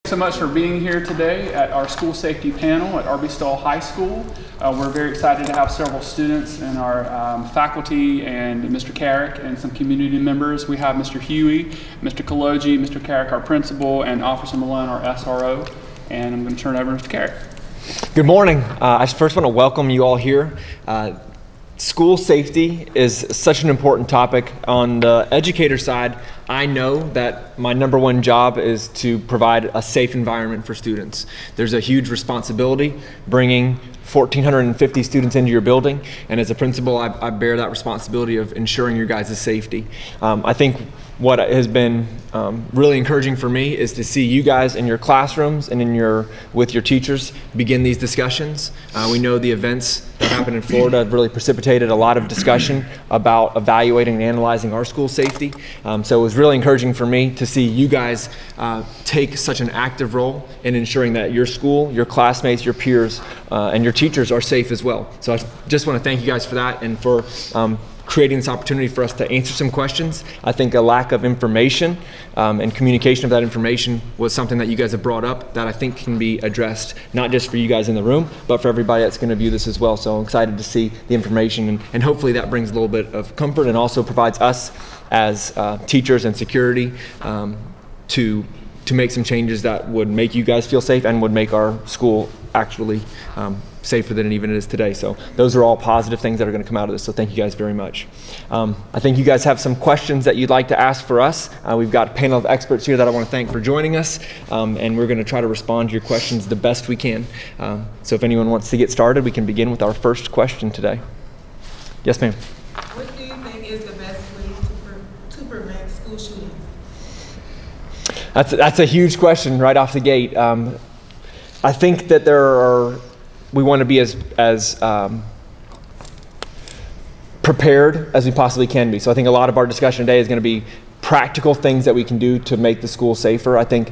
So much for being here today at our school safety panel at Arbie-Stoll High School. We're very excited to have several students and our faculty and Mr. Carrick and some community members. We have Mr. Huey, Mr. Kaloji, Mr. Carrick, our principal, and Officer Malone, our SRO. And I'm going to turn it over to Mr. Carrick. Good morning. I first want to welcome you all here. School safety is such an important topic. On the educator side, I know that my #1 job is to provide a safe environment for students. There's a huge responsibility bringing 1,450 students into your building, and as a principal, I bear that responsibility of ensuring your guys' safety. I think what has been really encouraging for me is to see you guys in your classrooms and with your teachers begin these discussions. We know the events that happened in Florida have really precipitated a lot of discussion about evaluating and analyzing our school safety. So it was really encouraging for me to see you guys take such an active role in ensuring that your school, your classmates, your peers, and your teachers are safe as well. So I just want to thank you guys for that and for creating this opportunity for us to answer some questions. I think a lack of information and communication of that information was something that you guys have brought up that I think can be addressed, not just for you guys in the room, but for everybody that's going to view this as well. So I'm excited to see the information, and hopefully that brings a little bit of comfort and also provides us as teachers and security to make some changes that would make you guys feel safe and would make our school actually safer than it even is today. So those are all positive things that are going to come out of this. So thank you guys very much. I think you guys have some questions that you'd like to ask for us. We've got a panel of experts here that I want to thank for joining us, and we're going to try to respond to your questions the best we can. So if anyone wants to get started, we can begin with our first question today. Yes, ma'am. What do you think is the best way to prevent school shootings? That's a huge question right off the gate. I think that we want to be as prepared as we possibly can be. So I think a lot of our discussion today is going to be practical things that we can do to make the school safer. I think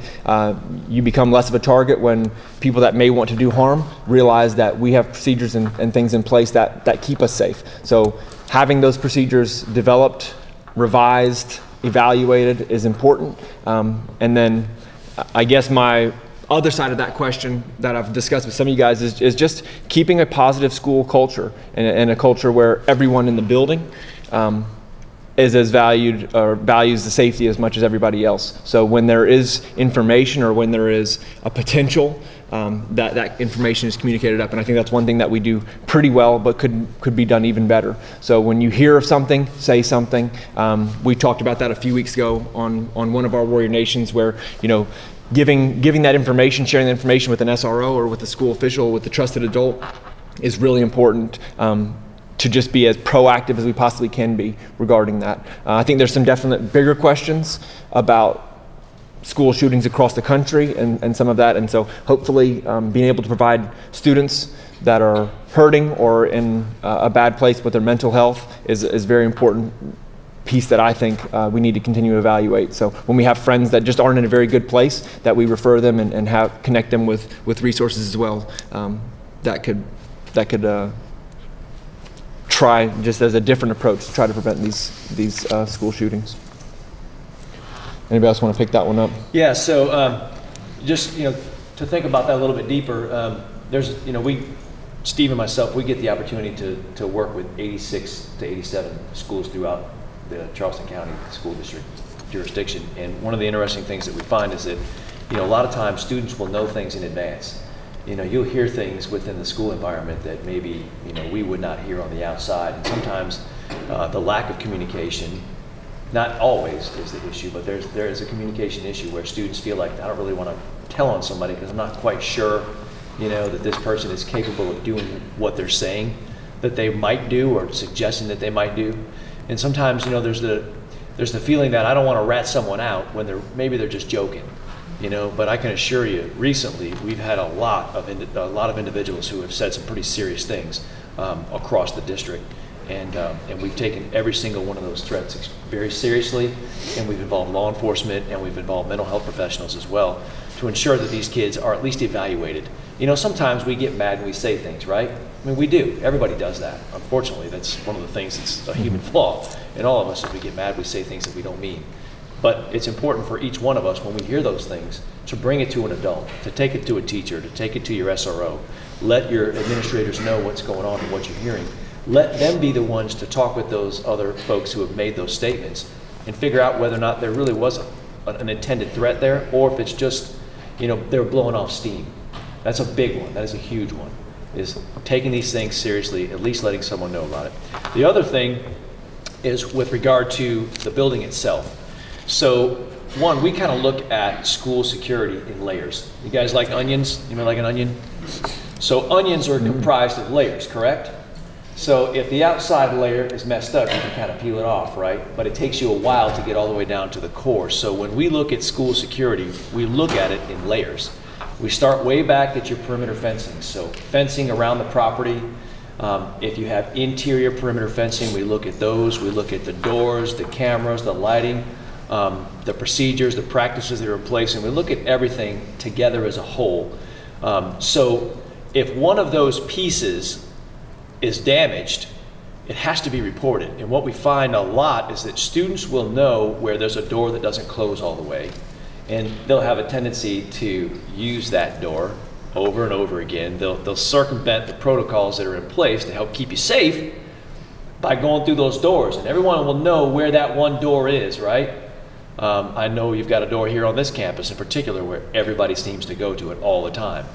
you become less of a target when people that may want to do harm realize that we have procedures and things in place that keep us safe. So having those procedures developed, revised, evaluated is important. And then I guess my other side of that question that I've discussed with some of you guys is just keeping a positive school culture and a culture where everyone in the building is as valued or values the safety as much as everybody else. So when there is information or when there is a potential, that information is communicated up, and I think that's one thing that we do pretty well, but could be done even better. So when you hear of something, say something. We talked about that a few weeks ago on one of our Warrior Nations, where giving that information, sharing the information with an SRO or with a school official, with the trusted adult, is really important to just be as proactive as we possibly can be regarding that. I think there's some definite bigger questions about school shootings across the country and some of that, and so hopefully being able to provide students that are hurting or in a bad place with their mental health is very important piece that I think we need to continue to evaluate. So when we have friends that just aren't in a very good place, that we refer them and connect them with resources as well, that could try just as a different approach to try to prevent these school shootings. Anybody else want to pick that one up? Yeah, so just to think about that a little bit deeper, there's Steve and myself, we get the opportunity to work with 86 to 87 schools throughout the Charleston County School District jurisdiction. And one of the interesting things that we find is that, a lot of times students will know things in advance. You'll hear things within the school environment that maybe, we would not hear on the outside. And sometimes the lack of communication, not always is the issue, but there is a communication issue where students feel like, I don't really want to tell on somebody because I'm not quite sure, that this person is capable of doing what they're saying that they might do or suggesting that they might do. And sometimes, there's the feeling that I don't want to rat someone out when maybe they're just joking, But I can assure you, recently we've had a lot of individuals who have said some pretty serious things across the district, and we've taken every single one of those threats very seriously, and we've involved law enforcement and we've involved mental health professionals as well to ensure that these kids are at least evaluated. Sometimes we get mad and we say things, right? I mean, we do. Everybody does that. Unfortunately, that's one of the things that's a human flaw in all of us. If we get mad, we say things that we don't mean. But it's important for each one of us when we hear those things to bring it to an adult, to take it to a teacher, to take it to your SRO. Let your administrators know what's going on and what you're hearing. Let them be the ones to talk with those other folks who have made those statements and figure out whether or not there really was an intended threat there, or if it's just, you know, they're blowing off steam. That's a big one. That is a huge one, is taking these things seriously, at least letting someone know about it. The other thing is with regard to the building itself. So one, we kind of look at school security in layers. You guys like onions? You like an onion? So onions are comprised of layers, correct? So if the outside layer is messed up, you can kind of peel it off, right? But it takes you a while to get all the way down to the core. So when we look at school security, we look at it in layers. We start way back at your perimeter fencing. So fencing around the property. If you have interior perimeter fencing, we look at those. We look at the doors, the cameras, the lighting, the procedures, the practices that are in place, and we look at everything together as a whole. So if one of those pieces is damaged, it has to be reported. And what we find a lot is that students will know where there's a door that doesn't close all the way, and they'll have a tendency to use that door over and over again. They'll circumvent the protocols that are in place to help keep you safe by going through those doors, and everyone will know where that one door is, right? I know you've got a door here on this campus in particular where everybody seems to go to it all the time.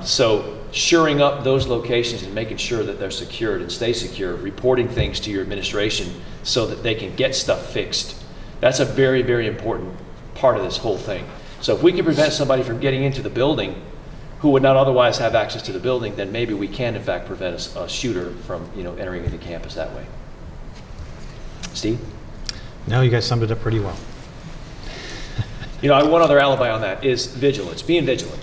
So shoring up those locations and making sure that they're secured and stay secure, reporting things to your administration so that they can get stuff fixed. That's a very, very important part of this whole thing. So if we can prevent somebody from getting into the building who would not otherwise have access to the building, then maybe we can in fact prevent a shooter from, you know, entering into campus that way. Steve? No, you guys summed it up pretty well. You know, one other alibi on that is vigilance, being vigilant.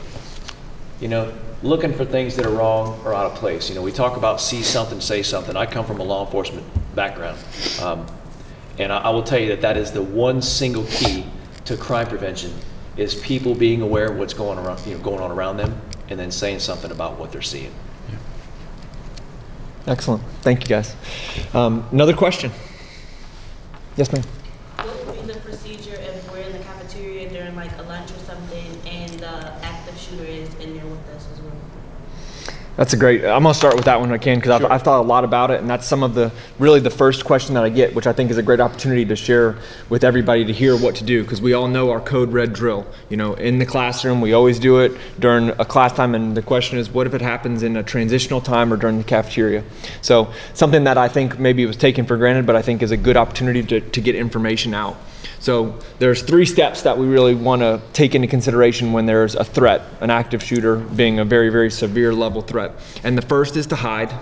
You know, looking for things that are wrong or out of place. You know, we talk about see something, say something. I come from a law enforcement background. And I will tell you that that is the one single key to crime prevention, is people being aware of what's going on around them, and then saying something about what they're seeing. Excellent. Thank you, guys. Another question. Yes, ma'am. What would be the procedure if we're in the cafeteria during like a lunch or something and the active shooter is in there with us as well? That's a great, I'm gonna start with that one when I can, because I've thought a lot about it, and that's some of the, really the first question that I get, which I think is a great opportunity to share with everybody to hear what to do, because we all know our code red drill. You know, in the classroom, we always do it during a class time, and the question is, what if it happens in a transitional time or during the cafeteria? So something that I think maybe was taken for granted, but I think is a good opportunity to get information out. So there's 3 steps that we really want to take into consideration when there's a threat, an active shooter being a very, very severe level threat. And the first is to hide,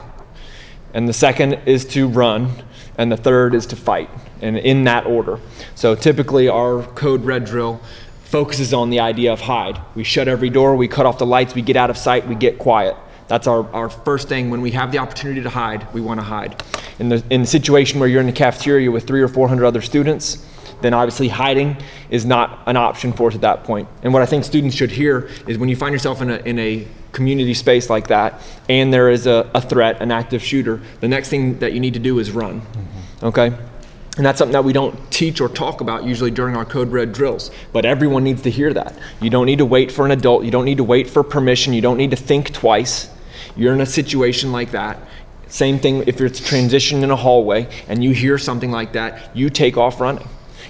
and the second is to run, and the third is to fight, and in that order. So typically our code red drill focuses on the idea of hide. We shut every door, we cut off the lights, we get out of sight, we get quiet. That's our first thing. When we have the opportunity to hide, we want to hide. In the situation where you're in the cafeteria with 300 or 400 other students, then obviously hiding is not an option for us at that point. And what I think students should hear is when you find yourself in a community space like that, and there is a threat, an active shooter, the next thing that you need to do is run, okay? And that's something that we don't teach or talk about usually during our code red drills, but everyone needs to hear that. You don't need to wait for an adult, you don't need to wait for permission, you don't need to think twice. You're in a situation like that. Same thing if it's transition in a hallway and you hear something like that, you take off running.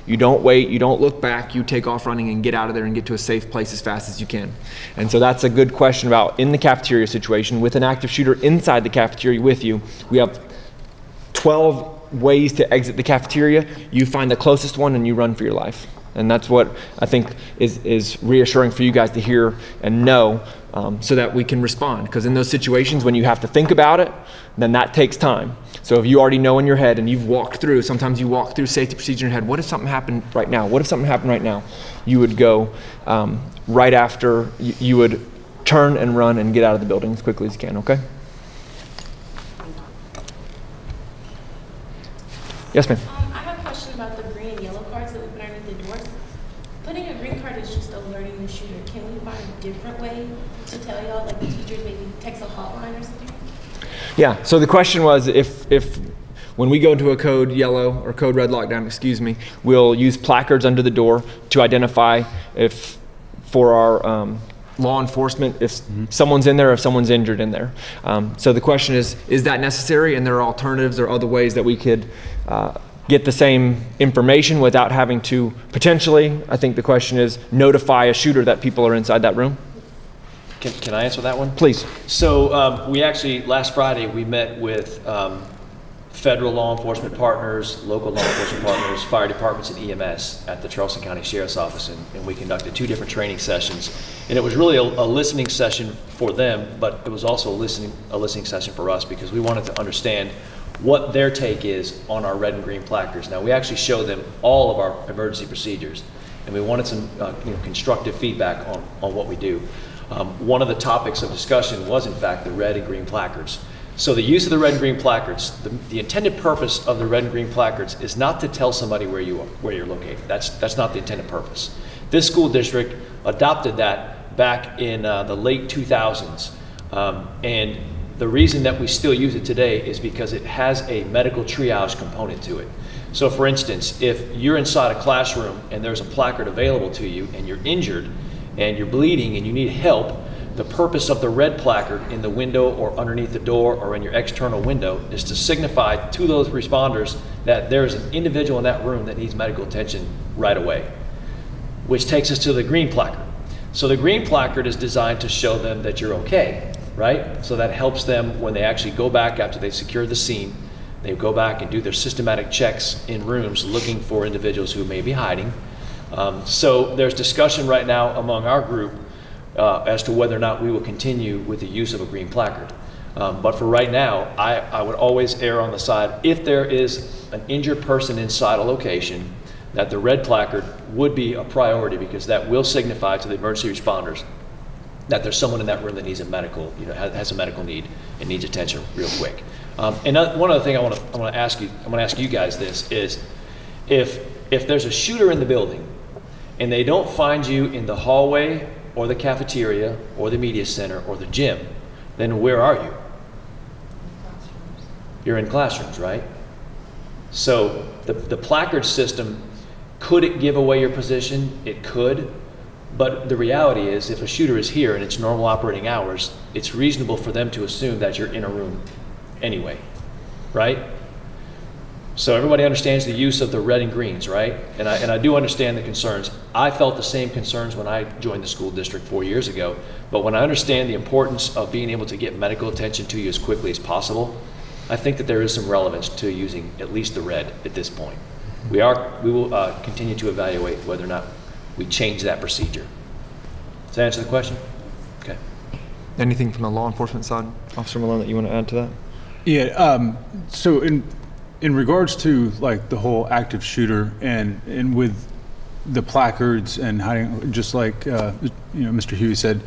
You don't wait, you don't look back, you take off running and get out of there and get to a safe place as fast as you can. And so that's a good question about in the cafeteria situation with an active shooter inside the cafeteria with you. We have 12 ways to exit the cafeteria. You find the closest one and you run for your life. And that's what I think is reassuring for you guys to hear and know, so that we can respond. Because in those situations when you have to think about it, then that takes time. So if you already know in your head and you've walked through, sometimes you walk through safety procedure in your head, what if something happened right now? What if something happened right now? You would go right after, you would turn and run and get out of the building as quickly as you can, okay? Yes, ma'am. I have a question about the green and yellow cards that we put underneath the doors. Putting a green card is just alerting the shooter. Can we find a different way to tell y'all, like the teachers maybe text a hotline or something? Yeah, so the question was if when we go into a code yellow or code red lockdown, excuse me, we'll use placards under the door to identify if, for our law enforcement, if someone's in there, if someone's injured in there. So the question is that necessary? And there are alternatives or other ways that we could get the same information without having to potentially, I think the question is, notify a shooter that people are inside that room? Can I answer that one? Please. So we actually, last Friday, we met with federal law enforcement partners, local law enforcement partners, fire departments, and EMS at the Charleston County Sheriff's Office, and we conducted 2 different training sessions. And it was really a listening session for them, but it was also a listening session for us, because we wanted to understand what their take is on our red and green placards. Now, we actually showed them all of our emergency procedures, and we wanted some constructive feedback on what we do. One of the topics of discussion was, in fact, the red and green placards. So the use of the red and green placards, the intended purpose of the red and green placards is not to tell somebody where you're located. That's not the intended purpose. This school district adopted that back in the late 2000s, and the reason that we still use it today is because it has a medical triage component to it. So for instance, if you're inside a classroom and there's a placard available to you and you're injured and you're bleeding and you need help, the purpose of the red placard in the window or underneath the door or in your external window is to signify to those responders that there's an individual in that room that needs medical attention right away. Which takes us to the green placard. So the green placard is designed to show them that you're okay, right? So that helps them when they actually go back after they've secured the scene. They go back and do their systematic checks in rooms looking for individuals who may be hiding. So there's discussion right now among our group as to whether or not we will continue with the use of a green placard. But for right now, I would always err on the side, if there is an injured person inside a location, that the red placard would be a priority, because that will signify to the emergency responders that there's someone in that room that needs a medical, has a medical need and needs attention real quick. And one other thing I want to ask you, I'm going to ask you guys this, is if there's a shooter in the building and they don't find you in the hallway or the cafeteria or the media center or the gym, then where are you? You're in classrooms, right? So the placard system, could it give away your position? It could. But the reality is, if a shooter is here and it's normal operating hours, it's reasonable for them to assume that you're in a room anyway, right? So everybody understands the use of the red and greens, right? And I do understand the concerns. I felt the same concerns when I joined the school district 4 years ago. But when I understand the importance of being able to get medical attention to you as quickly as possible, I think that there is some relevance to using at least the red at this point. We will continue to evaluate whether or not we change that procedure. Does that answer the question? Okay. Anything from the law enforcement side, Officer Malone, that you want to add to that? Yeah. So in regards to like the whole active shooter and with the placards and hiding, just like Mr. Huey said,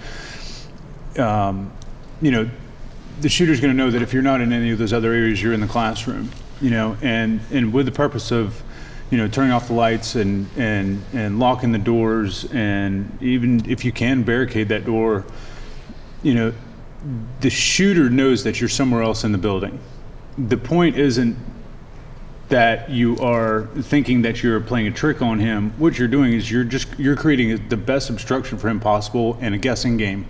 the shooter's going to know that if you're not in any of those other areas, you're in the classroom. And with the purpose of turning off the lights and locking the doors, and even if you can barricade that door, the shooter knows that you're somewhere else in the building. The point isn't that you are thinking that you're playing a trick on him. What you're doing is you're creating the best obstruction for him possible in a guessing game,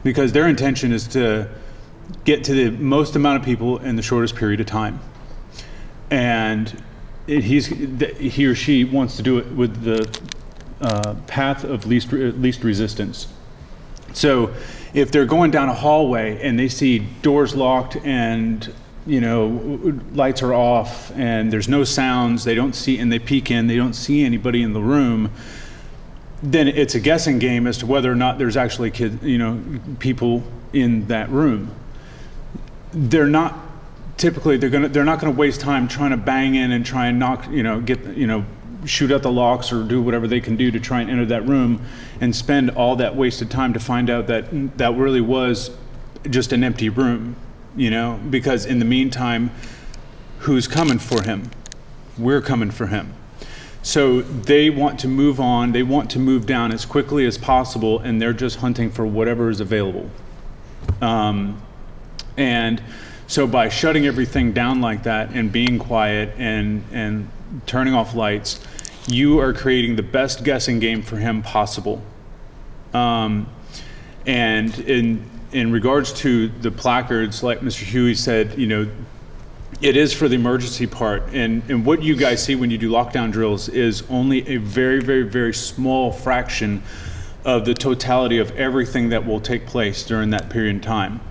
because their intention is to get to the most amount of people in the shortest period of time. And he or she wants to do it with the path of least resistance. So if they're going down a hallway and they see doors locked and lights are off and there's no sounds, they don't see, and they peek in, they don't see anybody in the room, then it's a guessing game as to whether or not there's actually people in that room. They're not typically, they're not going to waste time trying to bang in and try and knock, shoot out the locks or do whatever they can do to try and enter that room and spend all that wasted time to find out that that really was just an empty room, because in the meantime, who's coming for him? We're coming for him. So they want to move on, they want to move down as quickly as possible, and they're just hunting for whatever is available. And So by shutting everything down like that and being quiet and turning off lights, you are creating the best guessing game for him possible. And in regards to the placards, like Mr. Huey said, you know, it is for the emergency part. And what you guys see when you do lockdown drills is only a very, very, very small fraction of the totality of everything that will take place during that period of time.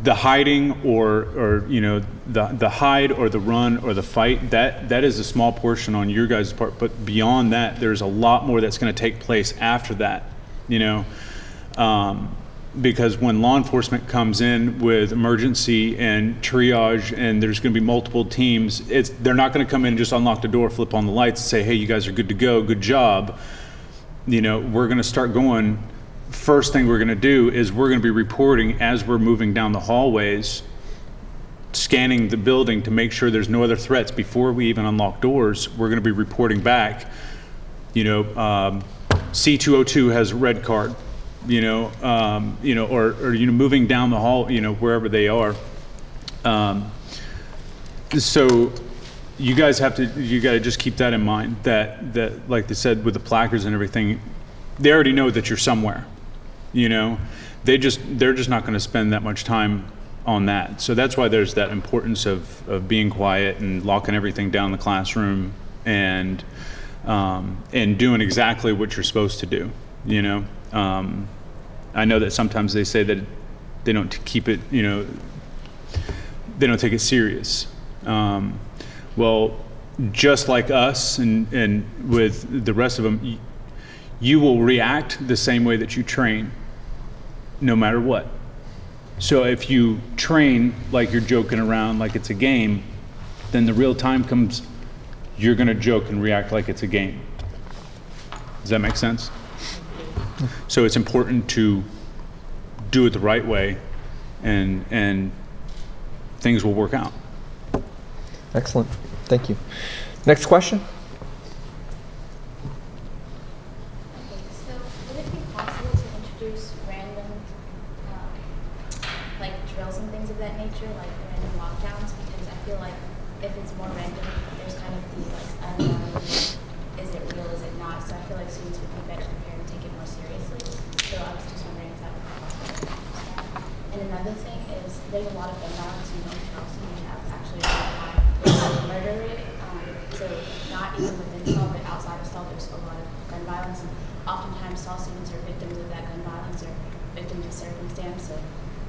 The hiding or you know, the hide or the run or the fight, that is a small portion on your guys' part. But beyond that, there's a lot more that's going to take place after that, you know. Because when law enforcement comes in with emergency and triage and there's going to be multiple teams, they're not going to come in and just unlock the door, flip on the lights and say, hey, you guys are good to go, good job. You know, we're going to start going. First thing we're going to do is we're going to be reporting as we're moving down the hallways, scanning the building to make sure there's no other threats. Before we even unlock doors, we're going to be reporting back, you know, C202 has a red card. You know, or you know, moving down the hall, you know, wherever they are. So you guys got to just keep that in mind. That like they said with the placards and everything, they already know that you're somewhere. You know, they're just not going to spend that much time on that. So that's why there's that importance of being quiet and locking everything down in the classroom and doing exactly what you're supposed to do. You know. I know that sometimes they say that they don't keep it, you know, they don't take it serious. Well, just like us and with the rest of them, you will react the same way that you train, no matter what. So if you train like you're joking around, like it's a game, then the real time comes, you're going to joke and react like it's a game. Does that make sense? So it's important to do it the right way, and things will work out. Excellent. Thank you. Next question. Okay, so would it be possible to introduce random like drills and things of that nature, like random lockdowns? Because I feel like if it's more random, there's kind of the like unknown, is it real, is it not? So I feel like students would be better prepared and take it more seriously. So I was just wondering if that would be possible. And another thing is there's a lot of gun violence in North Charleston. We have actually a high murder rate. So not even within Saul, but outside of Saul, there's a lot of gun violence. And oftentimes Saul students are victims of that gun violence or victims of circumstance. So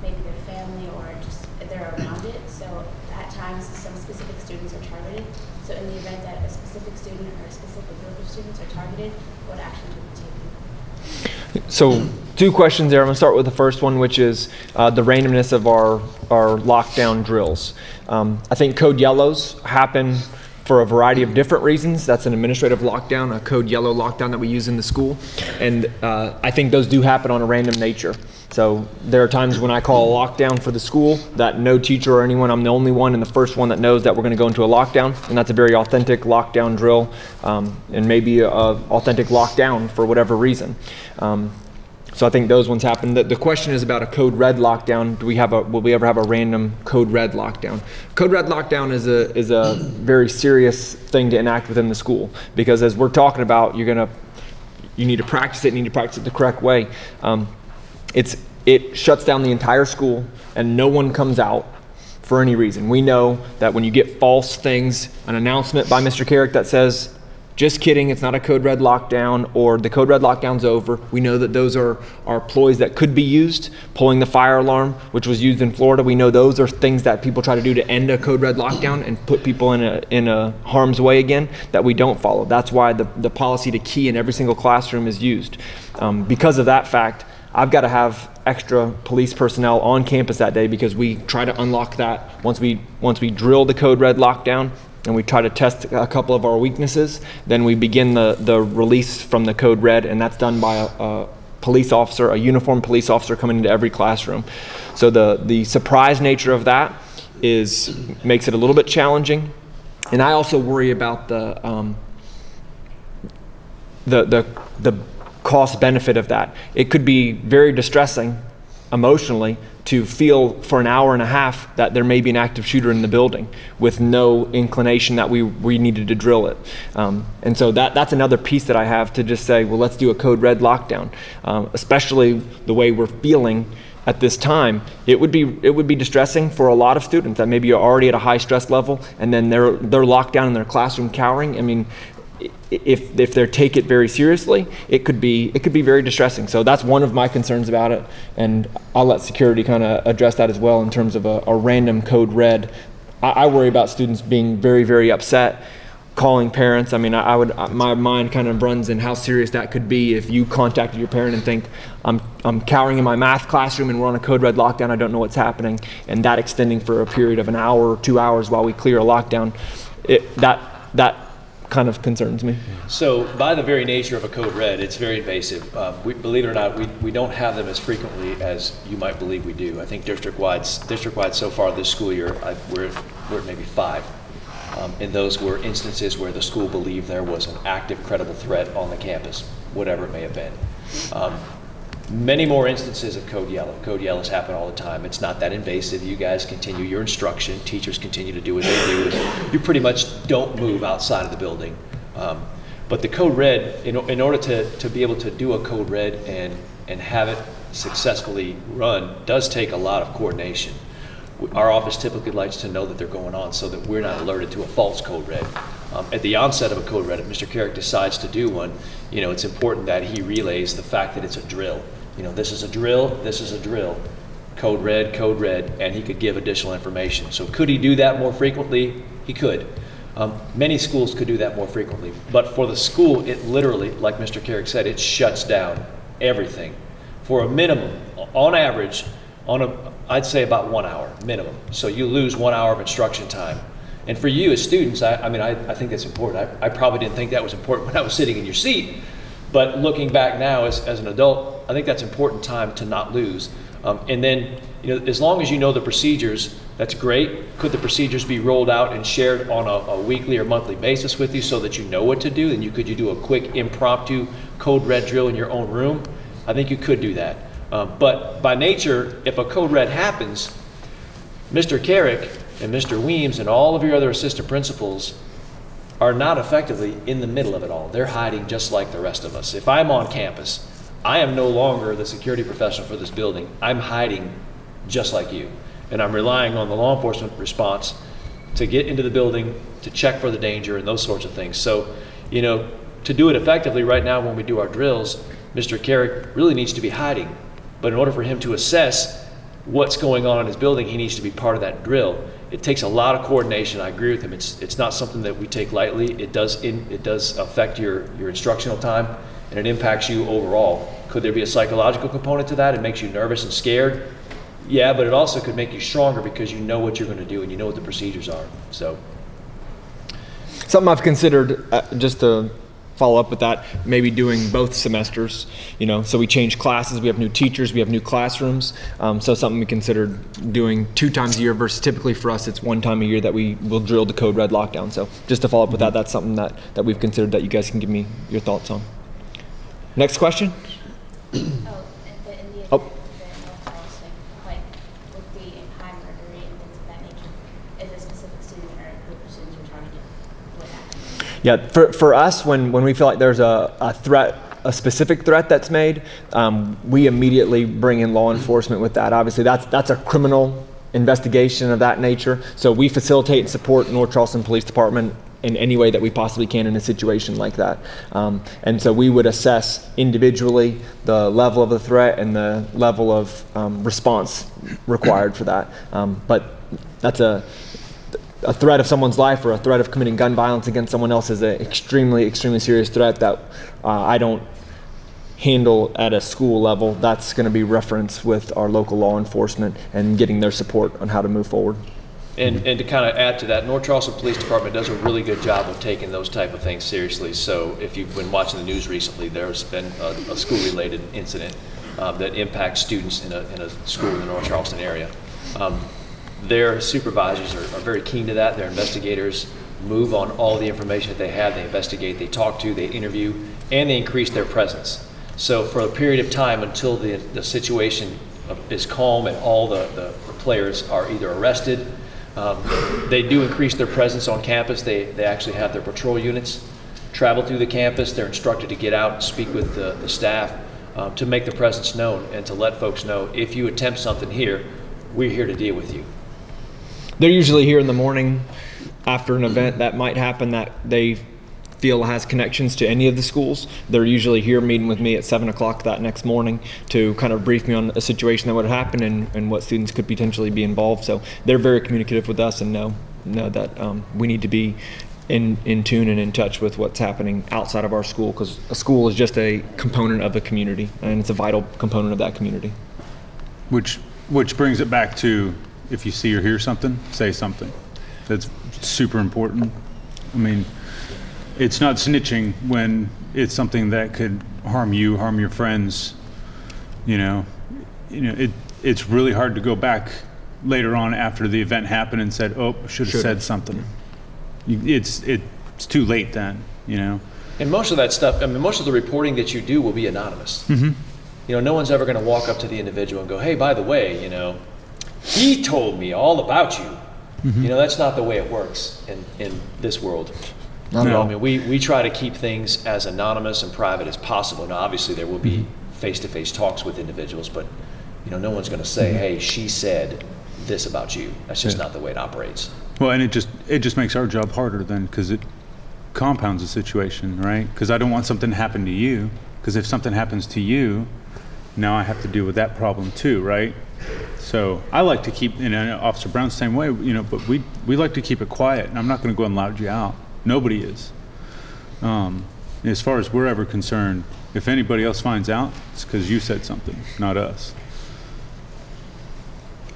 maybe their family or just they're around it. So at times some specific students are targeted. So in the event that a specific student or a specific group of students are targeted, what actions would be taken? So 2 questions there. I'm going to start with the first one, which is the randomness of our lockdown drills. I think code yellows happen for a variety of different reasons. That's an administrative lockdown, a code yellow lockdown that we use in the school. And I think those do happen on a random nature. So there are times when I call a lockdown for the school that no teacher or anyone, I'm the only one and the first one that knows that we're going to go into a lockdown. And that's a very authentic lockdown drill, and maybe an authentic lockdown for whatever reason. So I think those ones happen. The question is about a code red lockdown. Will we ever have a random code red lockdown? Code red lockdown is a very serious thing to enact within the school, because as we're talking about, you need to practice it, the correct way. It shuts down the entire school and no one comes out for any reason. We know that when you get false things, an announcement by Mr. Carrick that says, just kidding, it's not a code red lockdown, or the code red lockdown's over. We know that those are ploys that could be used. Pulling the fire alarm, which was used in Florida, we know those are things that people try to do to end a code red lockdown and put people in a harm's way again, that we don't follow. That's why the policy to key in every single classroom is used. Because of that fact, I've got to have extra police personnel on campus that day, because we try to unlock that once we drill the code red lockdown. And we try to test a couple of our weaknesses, then we begin the release from the code red, and that's done by a police officer, a uniformed police officer coming into every classroom. So the surprise nature of that makes it a little bit challenging. And I also worry about the cost benefit of that. It could be very distressing emotionally to feel for an hour and a half that there may be an active shooter in the building with no inclination that we needed to drill it. And so that's another piece that I have to just say, well, let's do a code red lockdown, especially the way we're feeling at this time. It would be distressing for a lot of students that maybe are already at a high stress level, and then they're locked down in their classroom cowering. I mean, if they take it very seriously, it could be very distressing. So that's one of my concerns about it, and I'll let security kind of address that as well in terms of a random code red. I worry about students being very, very upset, calling parents. I mean, my mind kind of runs in how serious that could be if you contacted your parent and think, I'm cowering in my math classroom and we're on a code red lockdown, I don't know what's happening, and that extending for a period of an hour or 2 hours while we clear a lockdown, that kind of concerns me. So by the very nature of a code red, it's very invasive. Believe it or not, we don't have them as frequently as you might believe we do. I think district-wide so far this school year, we're at maybe 5. And those were instances where the school believed there was an active, credible threat on the campus, whatever it may have been. Many more instances of code yellow. Code yellows happen all the time. It's not that invasive. You guys continue your instruction. Teachers continue to do what they do. You pretty much don't move outside of the building. But the code red, in order to be able to do a code red and have it successfully run, does take a lot of coordination. Our office typically likes to know that they're going on so that we're not alerted to a false code red. At the onset of a code red, if Mr. Carrick decides to do one, it's important that he relays the fact that it's a drill. This is a drill, this is a drill. Code red, and he could give additional information. So could he do that more frequently? He could. Many schools could do that more frequently. But for the school, it literally, like Mr. Carrick said, it shuts down everything. For a minimum, on average, I'd say about 1 hour minimum. So you lose 1 hour of instruction time. And for you as students, I think that's important. I probably didn't think that was important when I was sitting in your seat, but looking back now as an adult, I think that's important time to not lose. And then, as long as you know the procedures, that's great. Could the procedures be rolled out and shared on a weekly or monthly basis with you so that you know what to do? And could you do a quick impromptu code red drill in your own room? I think you could do that. But by nature, if a code red happens, Mr. Carrick and Mr. Weems and all of your other assistant principals are not effectively in the middle of it all. They're hiding just like the rest of us. If I'm on campus, I am no longer the security professional for this building. I'm hiding just like you. And I'm relying on the law enforcement response to get into the building, to check for the danger and those sorts of things. So, to do it effectively right now when we do our drills, Mr. Carrick really needs to be hiding. But in order for him to assess what's going on in his building, he needs to be part of that drill. It takes a lot of coordination. I agree with him. It's not something that we take lightly. It does affect your instructional time, and it impacts you overall. Could there be a psychological component to that? It makes you nervous and scared. Yeah, but it also could make you stronger because you know what you're going to do and you know what the procedures are. So, something I've considered, just to follow up with that, maybe doing both semesters, so we change classes, we have new teachers, we have new classrooms, so something we considered doing 2 times a year versus typically for us it's 1 time a year that we will drill the code red lockdown. So just to follow up with that, that's something that we've considered that you guys can give me your thoughts on. Next question? In the event of the Charleston, like with the high mercury and things of that nature, is a specific student or a group of students you're targeting with that? Yeah, for us, when we feel like there's a threat, a specific threat that's made, we immediately bring in law enforcement with that. Obviously, that's a criminal investigation of that nature. So we facilitate and support North Charleston Police Department in any way that we possibly can in a situation like that. And so we would assess individually the level of the threat and the level of response required for that. But that's a threat of someone's life or a threat of committing gun violence against someone else is an extremely, extremely serious threat that I don't handle at a school level. That's going to be referenced with our local law enforcement and getting their support on how to move forward. And to kind of add to that, North Charleston Police Department does a really good job of taking those type of things seriously. So if you've been watching the news recently, there's been a school-related incident that impacts students in a school in the North Charleston area. Their supervisors are very keen to that. Their investigators move on all the information that they have. They investigate, they talk to, they interview, and they increase their presence. So for a period of time until the situation is calm and all the players are either arrested. They do increase their presence on campus. They actually have their patrol units travel through the campus. They're instructed to get out and speak with the staff to make the presence known and to let folks know, if you attempt something here, we're here to deal with you. They're usually here in the morning after an event that might happen that they feel has connections to any of the schools. They're usually here meeting with me at 7 o'clock that next morning to kind of brief me on a situation that would happen and what students could potentially be involved. So they're very communicative with us and know that we need to be in tune and in touch with what's happening outside of our school, because a school is just a component of the community and it's a vital component of that community. Which brings it back to, if you see or hear something, say something. That's super important. I mean, it's not snitching when it's something that could harm you, harm your friends. It's really hard to go back later on after the event happened and said, oh, should have said something. It's too late then, And most of that stuff, I mean, most of the reporting that you do will be anonymous. Mm-hmm. No one's ever going to walk up to the individual and go, hey, by the way, he told me all about you. Mm-hmm. That's not the way it works in this world. Not at all. I mean, we try to keep things as anonymous and private as possible. Now, obviously, there will be face-to-face talks with individuals, but no one's going to say, hey, she said this about you. That's just not the way it operates. Well, and it just makes our job harder then, because it compounds the situation, right? Because I don't want something to happen to you, because if something happens to you, now I have to deal with that problem too, right? So I like to keep, and Officer Brown's the same way, but we like to keep it quiet, and I'm not going to go and loud you out. Nobody is. As far as we're ever concerned, if anybody else finds out, it's because you said something, not us.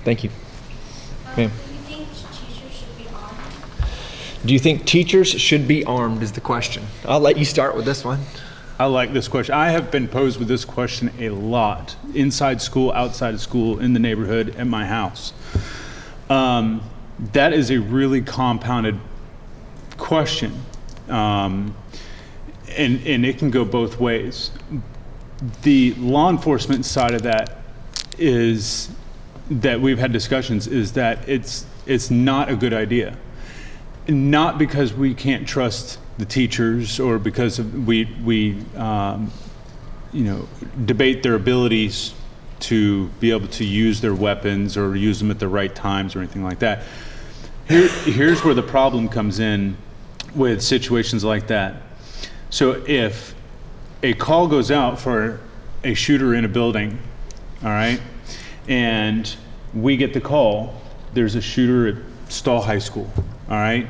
Thank you. Ma'am. Do you think teachers should be armed? Do you think teachers should be armed is the question. I'll let you start with this one. I like this question. I have been posed with this question a lot, inside school, outside of school, in the neighborhood, at my house. That is a really compounded question, and it can go both ways. The law enforcement side of that is that we've had discussions is that it's not a good idea. Not because we can't trust the teachers or because we debate their abilities to be able to use their weapons or use them at the right times or anything like that. Here's where the problem comes in with situations like that. So if a call goes out for a shooter in a building, all right, and we get the call, there's a shooter at Stall High School, all right,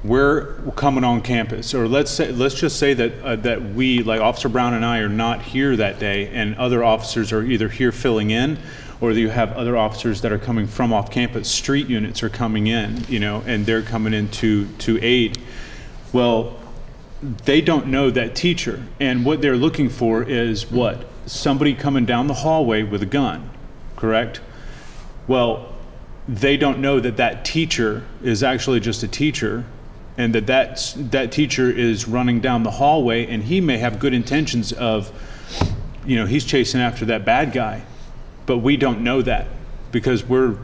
we're coming on campus, or let's just say that we, like Officer Brown and I, are not here that day, and other officers are either here filling in, or you have other officers that are coming from off campus. Street units are coming in, and they're coming in to aid. Well, they don't know that teacher, and what they're looking for is what? Somebody coming down the hallway with a gun, correct? Well, they don't know that teacher is actually just a teacher, and that teacher is running down the hallway, and he may have good intentions of, he's chasing after that bad guy, but we don't know that because we're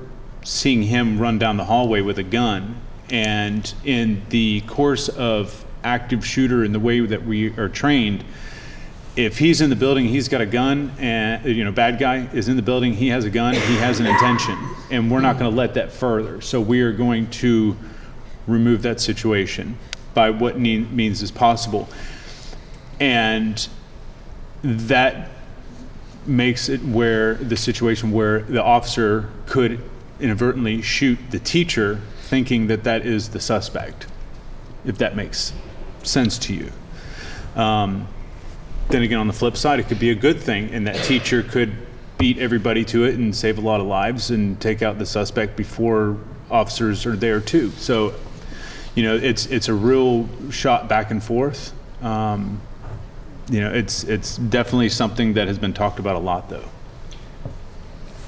seeing him run down the hallway with a gun. And in the course of active shooter, in the way that we are trained, if he's in the building, he's got a gun, and bad guy is in the building, he has a gun, he has an intention, and we're not going to let that further. So we are going to remove that situation by what means is possible. And that makes it where the situation where the officer could inadvertently shoot the teacher thinking that is the suspect, if that makes sense to you. Then again, on the flip side, it could be a good thing, and that teacher could beat everybody to it and save a lot of lives and take out the suspect before officers are there too. So, it's a real shot back and forth. It's definitely something that has been talked about a lot, though.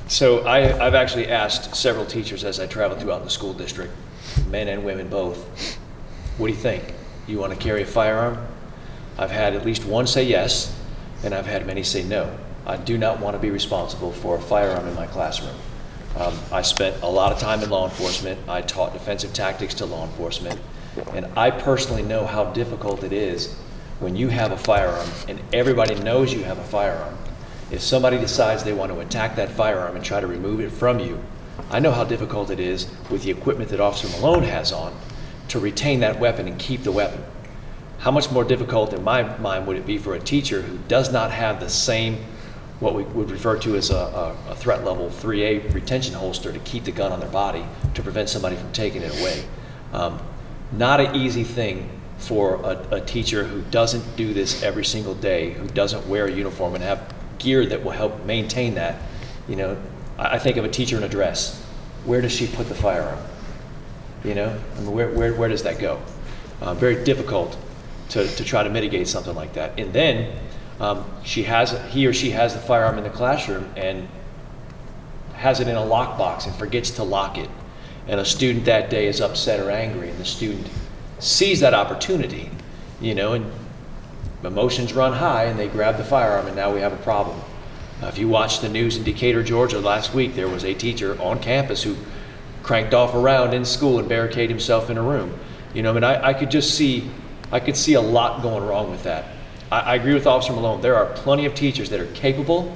So I've actually asked several teachers as I travel throughout the school district, men and women both, what do you think? You want to carry a firearm? I've had at least one say yes, and I've had many say no. I do not want to be responsible for a firearm in my classroom. I spent a lot of time in law enforcement. I taught defensive tactics to law enforcement. And I personally know how difficult it is when you have a firearm and everybody knows you have a firearm. If somebody decides they want to attack that firearm and try to remove it from you, I know how difficult it is with the equipment that Officer Malone has on to retain that weapon and keep the weapon. How much more difficult in my mind would it be for a teacher who does not have the same, what we would refer to as a threat level 3A retention holster to keep the gun on their body to prevent somebody from taking it away. Not an easy thing for a teacher who doesn't do this every single day, who doesn't wear a uniform and have gear that will help maintain that. You know, I think of a teacher in a dress. Where does she put the firearm? You know, I mean, where does that go? Very difficult to try to mitigate something like that. And then he or she has the firearm in the classroom and has it in a lockbox and forgets to lock it. And a student that day is upset or angry, and the student sees that opportunity, you know, and emotions run high, and they grab the firearm, and now we have a problem. If you watched the news in Decatur, Georgia last week, there was a teacher on campus who cranked off a round in school and barricaded himself in a room. You know, I mean, I could see a lot going wrong with that. I agree with Officer Malone. There are plenty of teachers that are capable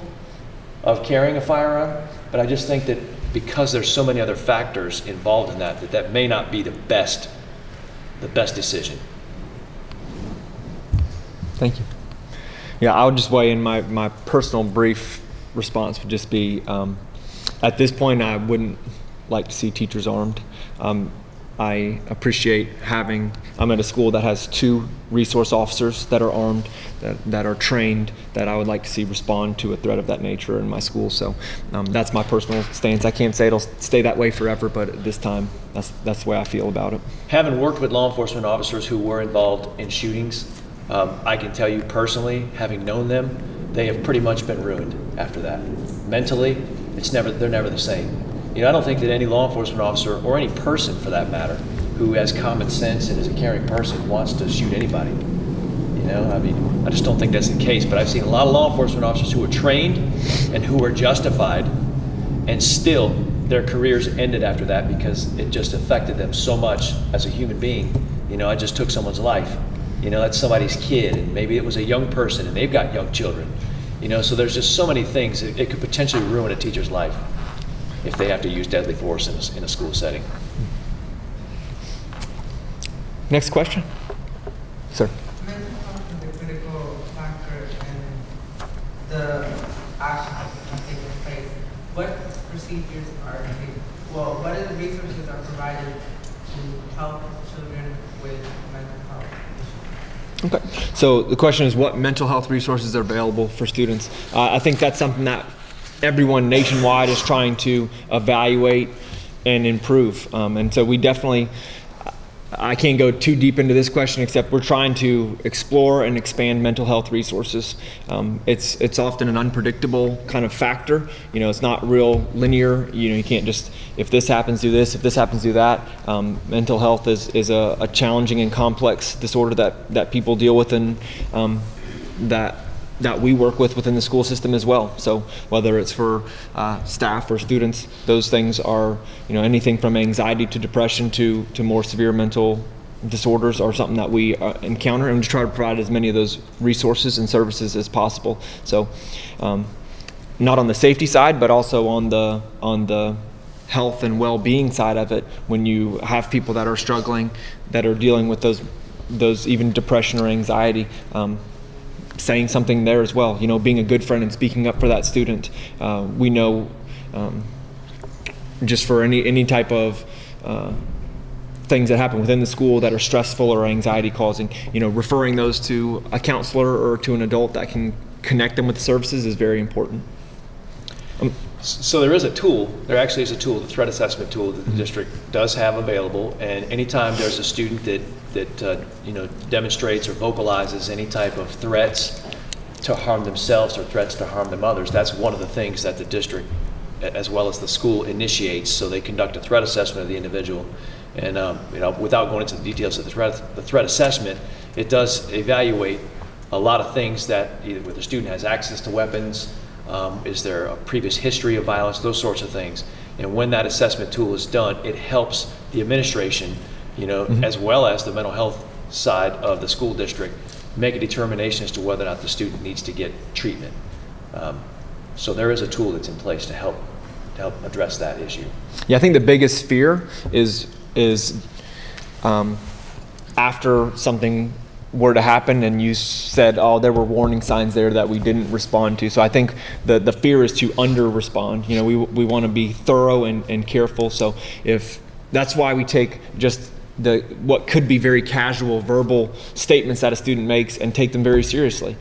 of carrying a firearm, but I just think that because there's so many other factors involved in that may not be the best decision. Thank you. Yeah, I would just weigh in my personal brief response would just be, at this point, I wouldn't like to see teachers armed. I appreciate I'm at a school that has 2 resource officers that are armed, that are trained, that I would like to see respond to a threat of that nature in my school. So that's my personal stance. I can't say it'll stay that way forever, but at this time, that's the way I feel about it. Having worked with law enforcement officers who were involved in shootings, I can tell you personally, having known them, they have pretty much been ruined after that. Mentally, they're never the same. You know, I don't think that any law enforcement officer, or any person for that matter, who has common sense and is a caring person wants to shoot anybody. You know, I mean, I just don't think that's the case. But I've seen a lot of law enforcement officers who are trained and who are justified, and still their careers ended after that because it just affected them so much as a human being. You know, I just took someone's life. You know, that's somebody's kid, and maybe it was a young person and they've got young children. You know, so there's just so many things. It could potentially ruin a teacher's life if they have to use deadly force in a school setting. Next question. Sir. Mental health is a critical factor in the actions that are taking place. What procedures what are the resources are provided to help children with mental health issues? Okay. So the question is, what mental health resources are available for students? I think that's something that everyone nationwide is trying to evaluate and improve. And so we definitely, I can't go too deep into this question, except we're trying to explore and expand mental health resources. It's often an unpredictable kind of factor. You know, it's not real linear. You know, you can't just, if this happens, do this, if this happens, do that. Mental health is a challenging and complex disorder that people deal with, and that we work with within the school system as well. So whether it's for staff or students, those things are, you know, anything from anxiety to depression to more severe mental disorders are something that we encounter, and we try to provide as many of those resources and services as possible. So not on the safety side, but also on the health and well-being side of it. When you have people that are struggling, that are dealing with those even depression or anxiety, saying something there as well, you know, being a good friend and speaking up for that student. We know just for any type of things that happen within the school that are stressful or anxiety causing, you know, referring those to a counselor or to an adult that can connect them with the services is very important. So there actually is a tool, the threat assessment tool that the district does have available, and anytime there's a student that you know, demonstrates or vocalizes any type of threats to harm themselves or threats to harm them others, that's one of the things that the district, as well as the school, initiates. So they conduct a threat assessment of the individual, and you know, without going into the details of the threat assessment, it does evaluate a lot of things that either whether the student has access to weapons, Is there a previous history of violence? Those sorts of things. And when that assessment tool is done, it helps the administration, as well as the mental health side of the school district, make a determination as to whether or not the student needs to get treatment. So there is a tool that's in place to help address that issue. Yeah, I think the biggest fear is after something were to happen and you said, oh, there were warning signs there that we didn't respond to. So I think the fear is to under-respond. We want to be thorough and careful. So if that's why we take just what could be very casual verbal statements that a student makes and take them very seriously.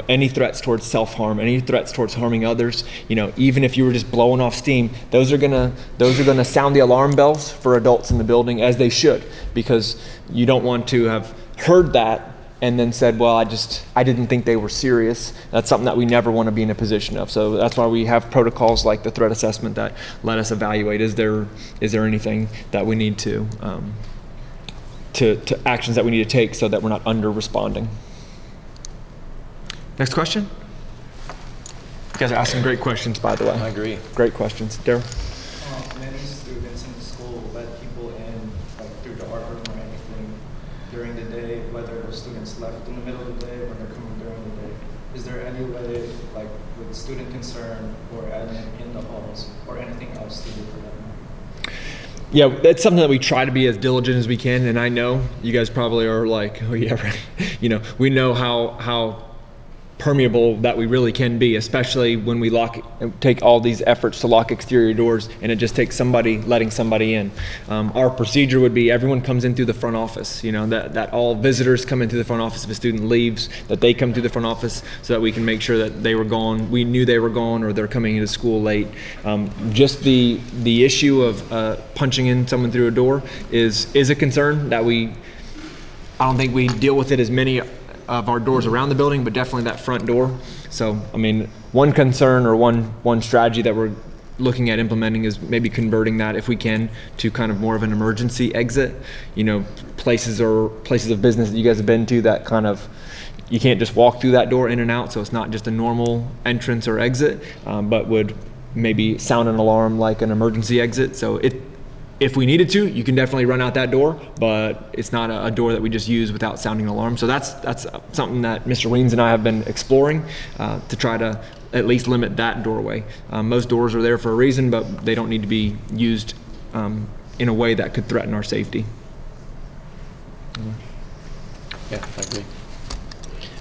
Any threats towards self-harm, any threats towards harming others, even if you were just blowing off steam, those are gonna sound the alarm bells for adults in the building, as they should, because you don't want to have heard that and then said, well, I didn't think they were serious. That's something that we never want to be in a position of. So that's why we have protocols like the threat assessment that let us evaluate, is there anything that we need to actions that we need to take so that we're not under-responding. Next question? You guys are asking great questions, by the way. I agree. Great questions. Daryl? Many students in the school let people in, through the art room or anything during the day, whether the students left in the middle of the day or they're coming during the day. Is there any way, with student concern or admin in the halls or anything else to do for them? Yeah, that's something that we try to be as diligent as we can, and I know you guys probably are like, oh yeah, right. We know how permeable that we really can be, especially when we take all these efforts to lock exterior doors, and it just takes letting somebody in. Our procedure would be everyone comes in through the front office, that all visitors come in through the front office. If a student leaves, that they come through the front office so that we can make sure that they were gone. We knew they were gone or they're coming into school late. Just the issue of punching in someone through a door is a concern that I don't think we deal with it as many of our doors around the building, but definitely that front door. So, one concern or one strategy that we're looking at implementing is maybe converting that, if we can, to kind of more of an emergency exit. Places of business that you guys have been to that kind of, you can't just walk through that door in and out, so it's not just a normal entrance or exit, but would maybe sound an alarm like an emergency exit. So if we needed to, you can definitely run out that door, but it's not a door that we just use without sounding an alarm. So that's something that Mr. Weens and I have been exploring to try to at least limit that doorway. Most doors are there for a reason, but they don't need to be used in a way that could threaten our safety. Yeah, I agree.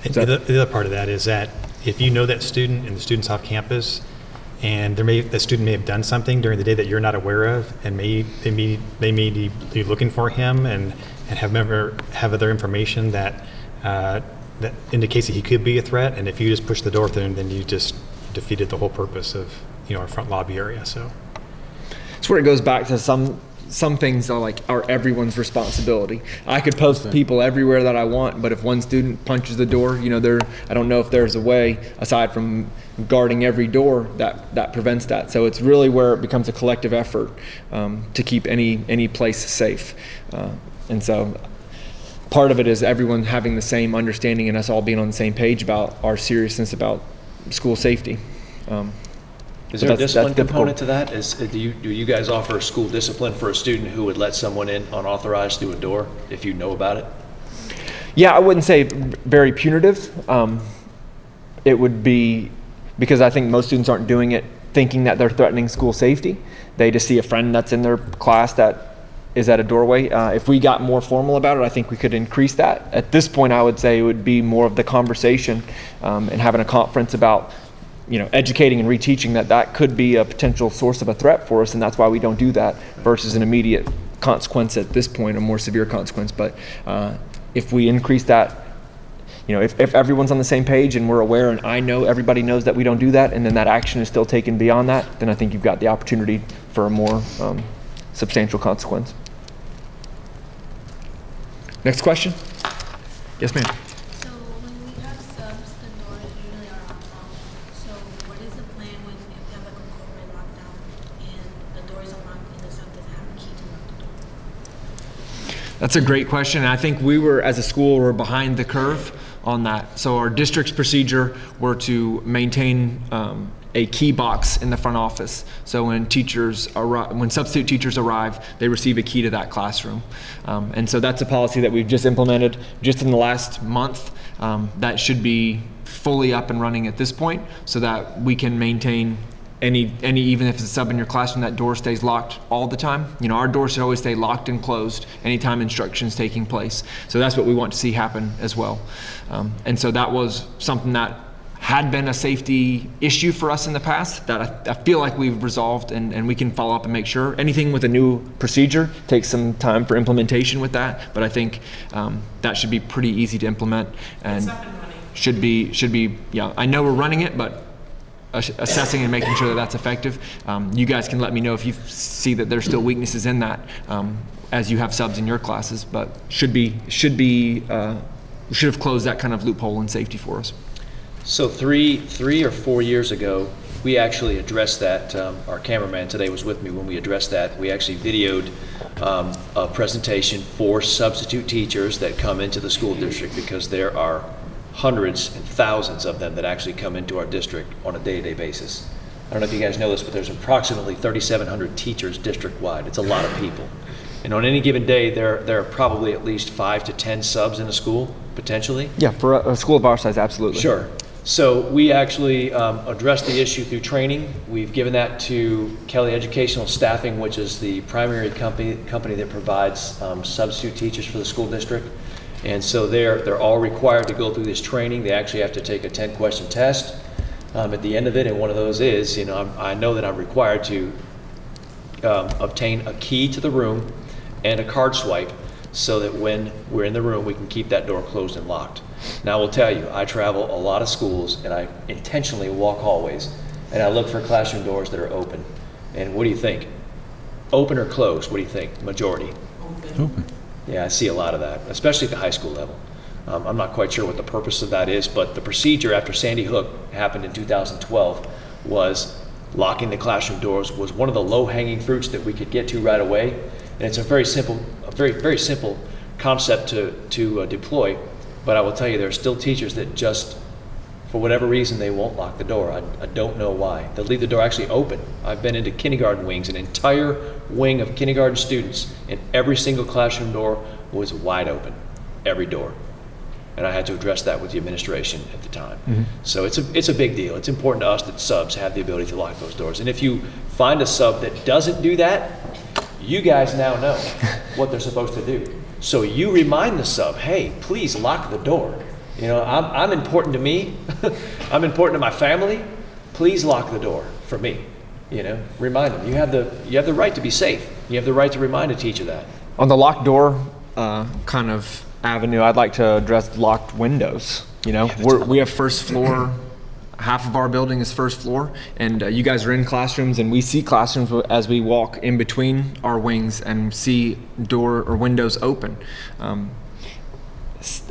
And the other part of that is that if you know that student and the student's off campus, and that student may have done something during the day that you're not aware of, and they may be looking for him and have other information that indicates that he could be a threat. And if you just push the door through him, then you just defeated the whole purpose of our front lobby area. So it's where it goes back to some things are everyone's responsibility. I could post people everywhere that I want, but if one student punches the door, I don't know if there's a way aside from guarding every door that prevents that. So it's really where it becomes a collective effort to keep any place safe. And so part of it is everyone having the same understanding and us all being on the same page about our seriousness about school safety. Is there a discipline component to that? Do you guys offer school discipline for a student who would let someone in unauthorized through a door if you know about it? Yeah, I wouldn't say very punitive. It would be, because I think most students aren't doing it thinking that they're threatening school safety. They just see a friend that's in their class that is at a doorway. If we got more formal about it, I think we could increase that. At this point, I would say it would be more of the conversation and having a conference about educating and reteaching that could be a potential source of a threat for us, and that's why we don't do that versus an immediate consequence at this point, a more severe consequence. But if we increase that, if everyone's on the same page and we're aware, and I know everybody knows that we don't do that, and then that action is still taken beyond that, then I think you've got the opportunity for a more substantial consequence. Next question? Yes, ma'am. So when we have subs, the doors usually are unlocked. So what is the plan when if you have like a corporate lockdown and the door is unlocked and the sub doesn't have a key to lock the door? That's a great question. And I think we were, as a school, were behind the curve on that. So our district's procedure were to maintain a key box in the front office. So when substitute teachers arrive, they receive a key to that classroom. And so that's a policy that we've just implemented just in the last month. That should be fully up and running at this point, so that we can maintain any even if it's a sub in your classroom, that door stays locked all the time. You know, our doors should always stay locked and closed anytime instruction is taking place. So that's what we want to see happen as well. And so that was something that had been a safety issue for us in the past that I feel like we've resolved, and we can follow up and make sure. Anything with a new procedure takes some time for implementation with that, but I think that should be pretty easy to implement, and It's up and running. should be, yeah, I know we're running it, but assessing and making sure that that's effective. You guys can let me know if you see that there's still weaknesses in that as you have subs in your classes, but we should have closed that kind of loophole in safety for us. So three or 4 years ago, we actually addressed that. Our cameraman today was with me when we addressed that. We actually videoed a presentation for substitute teachers that come into the school district, because there are hundreds and thousands of them that actually come into our district on a day-to-day basis. I don't know if you guys know this, but there's approximately 3,700 teachers district-wide. It's a lot of people. And on any given day, there are probably at least 5 to 10 subs in a school, potentially. Yeah, for a school of our size, absolutely. Sure. So we actually addressed the issue through training. We've given that to Kelly Educational Staffing, which is the primary company that provides substitute teachers for the school district. And so they're all required to go through this training. They actually have to take a 10-question test at the end of it, and one of those is, I know that I'm required to obtain a key to the room and a card swipe, so that when we're in the room, we can keep that door closed and locked. Now, I will tell you, I travel a lot of schools, and I intentionally walk hallways, and I look for classroom doors that are open. And what do you think? Open or closed? What do you think? Majority? Open. Yeah, I see a lot of that, especially at the high school level. I'm not quite sure what the purpose of that is, but the procedure after Sandy Hook happened in 2012 was locking the classroom doors was one of the low-hanging fruits that we could get to right away. And it's a very simple concept to deploy. But I will tell you, there are still teachers that just, for whatever reason, they won't lock the door. I don't know why. They'll leave the door actually open. I've been into kindergarten wings, an entire wing of kindergarten students, and every single classroom door was wide open, every door. And I had to address that with the administration at the time. Mm-hmm. So it's a big deal. It's important to us that subs have the ability to lock those doors. And if you find a sub that doesn't do that, you guys now know what they're supposed to do. So you remind the sub, hey, please lock the door. I'm important to me. I'm important to my family. Please lock the door for me. Remind them. You have the right to be safe. You have the right to remind a teacher that. On the locked door kind of avenue, I'd like to address locked windows. We have first floor. Half of our building is first floor, and you guys are in classrooms, and we see classrooms as we walk in between our wings and see door or windows open.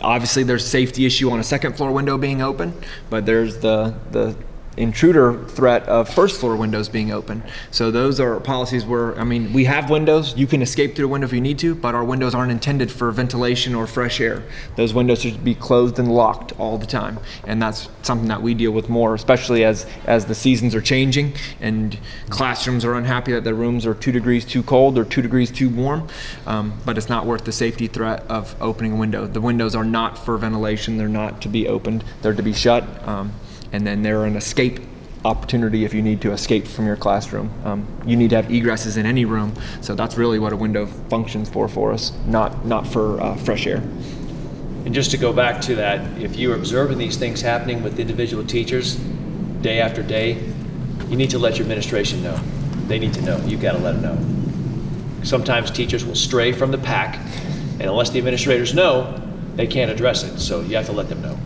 Obviously, there's safety issue on a second floor window being open, but there's the intruder threat of first floor windows being open. So those are policies where, we have windows. You can escape through a window if you need to, but our windows aren't intended for ventilation or fresh air. Those windows should be closed and locked all the time. And that's something that we deal with more, especially as the seasons are changing and classrooms are unhappy that their rooms are 2 degrees too cold or 2 degrees too warm. But it's not worth the safety threat of opening a window. The windows are not for ventilation. They're not to be opened. They're to be shut. And then they're an escape opportunity if you need to escape from your classroom. You need to have egresses in any room, so that's really what a window functions for us, not for fresh air. And just to go back to that, if you're observing these things happening with individual teachers day after day, you need to let your administration know. They need to know. You've got to let them know. Sometimes teachers will stray from the pack, and unless the administrators know, they can't address it, so you have to let them know.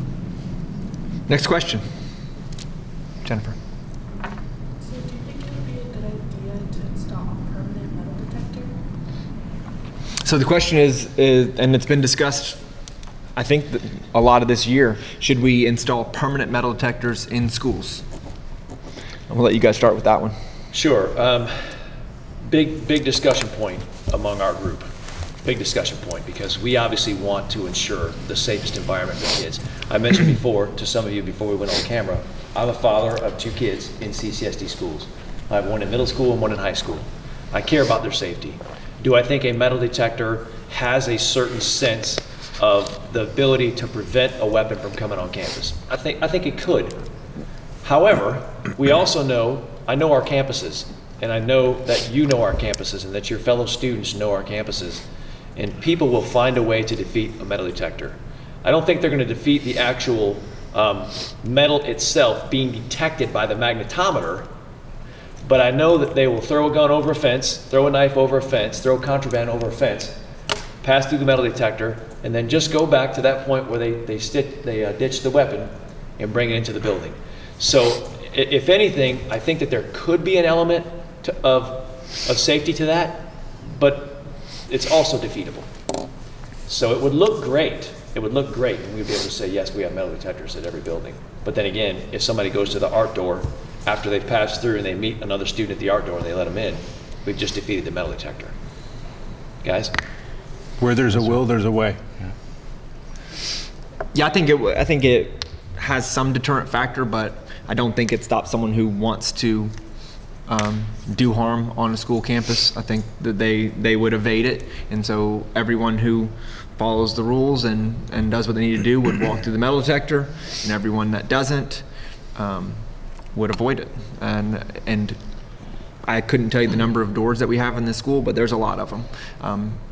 Next question. Jennifer. So do you think it would be a good idea to install a permanent metal detector? So the question is, and it's been discussed, I think, a lot of this year, should we install permanent metal detectors in schools? I'm gonna let you guys start with that one. Sure. Big discussion point among our group. Big discussion point, because we obviously want to ensure the safest environment for kids. I mentioned before to some of you before we went on camera, I'm a father of 2 kids in CCSD schools. I have one in middle school and one in high school. I care about their safety. Do I think a metal detector has a certain sense of the ability to prevent a weapon from coming on campus? I think it could. However, we also know, I know our campuses, and I know that you know our campuses and that your fellow students know our campuses, and people will find a way to defeat a metal detector. I don't think they're going to defeat the actual metal itself being detected by the magnetometer, but I know that they will throw a gun over a fence, throw a knife over a fence, throw contraband over a fence, pass through the metal detector, and then just go back to that point where they ditch the weapon and bring it into the building. So if anything, I think that there could be an element of safety to that, but it's also defeatable. So it would look great. It would look great, and we'd be able to say, yes, we have metal detectors at every building. But then again, if somebody goes to the art door after they've passed through and they meet another student at the art door and they let them in, we've just defeated the metal detector. Guys? Where there's a will, there's a way. Yeah, I think it has some deterrent factor, but I don't think it stops someone who wants to do harm on a school campus. I think that they would evade it, and so everyone who follows the rules and does what they need to do would walk through the metal detector, and everyone that doesn't would avoid it. And I couldn't tell you the number of doors that we have in this school, but there's a lot of them.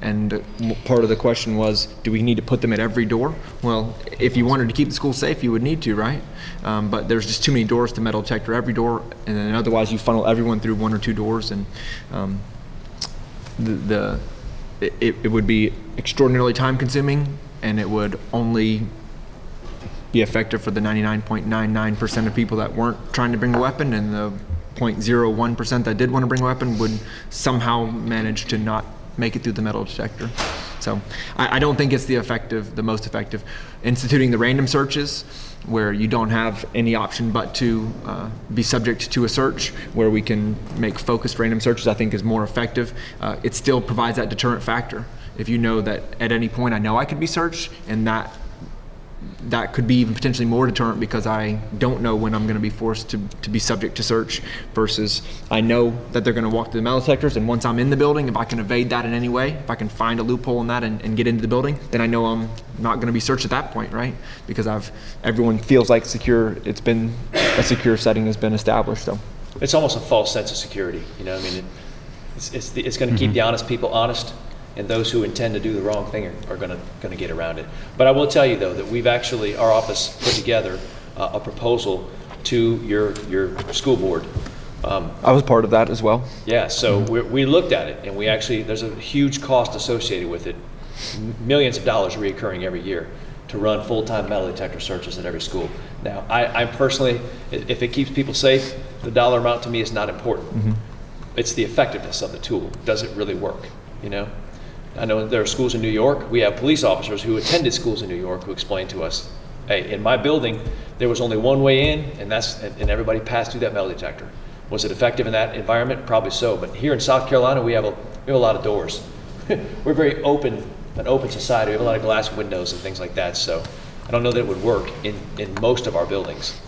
And part of the question was, do we need to put them at every door? Well, if you wanted to keep the school safe, you would need to, right? But there's just too many doors to metal detector every door, and then otherwise you funnel everyone through 1 or 2 doors, and it would be extraordinarily time consuming, and it would only be effective for the 99.99% of people that weren't trying to bring a weapon, and the 0.01% that did want to bring a weapon would somehow manage to not make it through the metal detector. So I don't think it's the most effective. Instituting the random searches, where you don't have any option but to be subject to a search, where we can make focused random searches, I think is more effective. It still provides that deterrent factor. If you know that at any point I know I could be searched, and that could be even potentially more deterrent because I don't know when I'm going to be forced to be subject to search, versus I know that they're going to walk through the metal detectors, and once I'm in the building, if I can evade that in any way, if I can find a loophole in that and get into the building, then I know I'm not going to be searched at that point, right? Because everyone feels like secure. It's been a secure setting has been established. So it's almost a false sense of security. You know, I mean, it's going to keep the honest people honest, and those who intend to do the wrong thing are going to get around it. But I will tell you, though, that we've actually, our office put together a proposal to your school board. I was part of that as well. Yeah, so we looked at it, and we actually, there's a huge cost associated with it, millions of dollars reoccurring every year to run full-time metal detector searches at every school. Now, I personally, if it keeps people safe, the dollar amount to me is not important. Mm-hmm. It's the effectiveness of the tool. Does it really work, you know? I know there are schools in New York. We have police officers who attended schools in New York who explained to us, hey, in my building, there was only one way in, and everybody passed through that metal detector. Was it effective in that environment? Probably so. But here in South Carolina, we have a lot of doors. We're very an open society. We have a lot of glass windows and things like that. So I don't know that it would work in most of our buildings.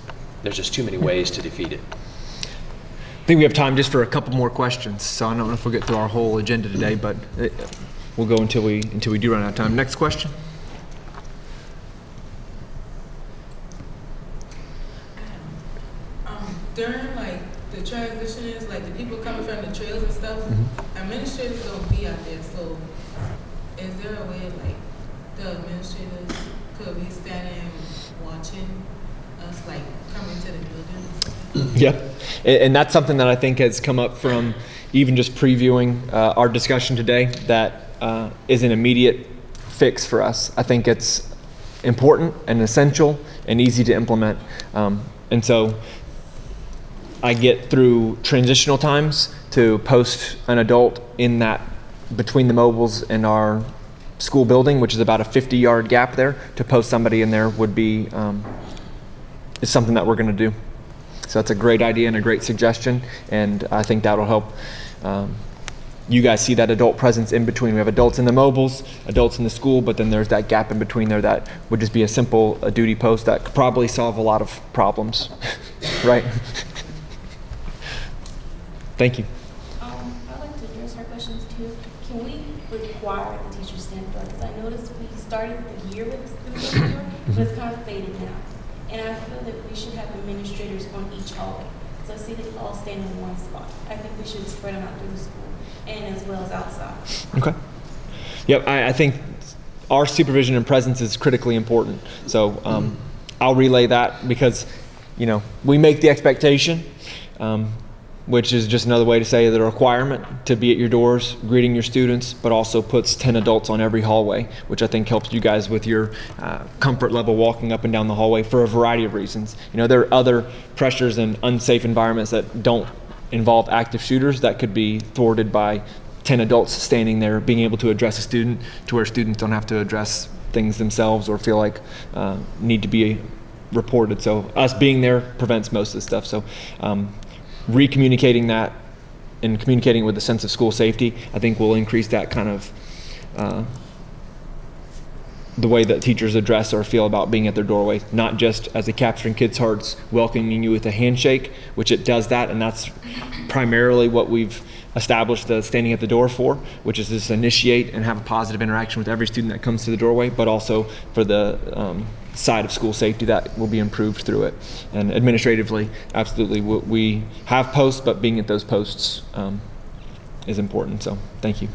There's just too many ways to defeat it. I think we have time just for a couple more questions. So I don't know if we'll get through our whole agenda today, but we'll go until we do run out of time. Next question. During like the transitions, like the people coming from the trails and stuff, administrators don't be out there. So is there a way like the administrators could be standing watching us like coming to the building? Yeah, and that's something that I think has come up from even just previewing our discussion today. That is an immediate fix for us. I think it's important and essential and easy to implement. And so I get through transitional times to post an adult in that between the mobiles and our school building, which is about a 50-yard gap there. To post somebody in there would be is something that we're going to do. So that's a great idea and a great suggestion, and I think that'll help you guys see that adult presence in between. We have adults in the mobiles, adults in the school, but then there's that gap in between there that would just be a duty post that could probably solve a lot of problems, right? Thank you. I'd like to address our questions too. Can we require the teachers stand for? Because I noticed we started the year with the stand door, but it's kind of faded now. And I feel that we should have administrators on each hallway. So I see they all stand in one spot. I think we should spread them out through the school and as well as outside. Okay. Yep, I think our supervision and presence is critically important. So I'll relay that because, you know, we make the expectation, which is just another way to say the requirement to be at your doors, greeting your students, but also puts 10 adults on every hallway, which I think helps you guys with your comfort level walking up and down the hallway for a variety of reasons. You know, there are other pressures and unsafe environments that don't involve active shooters that could be thwarted by 10 adults standing there being able to address a student to where students don't have to address things themselves or feel like need to be reported. So us being there prevents most of the stuff. So recommunicating that and communicating with a sense of school safety, I think will increase that kind of the way that teachers address or feel about being at their doorway, not just as a capturing kids' hearts, welcoming you with a handshake, which it does that, and that's primarily what we've established the standing at the door for, which is just initiate and have a positive interaction with every student that comes to the doorway, but also for the side of school safety that will be improved through it. And administratively, absolutely, we have posts, but being at those posts is important, so thank you.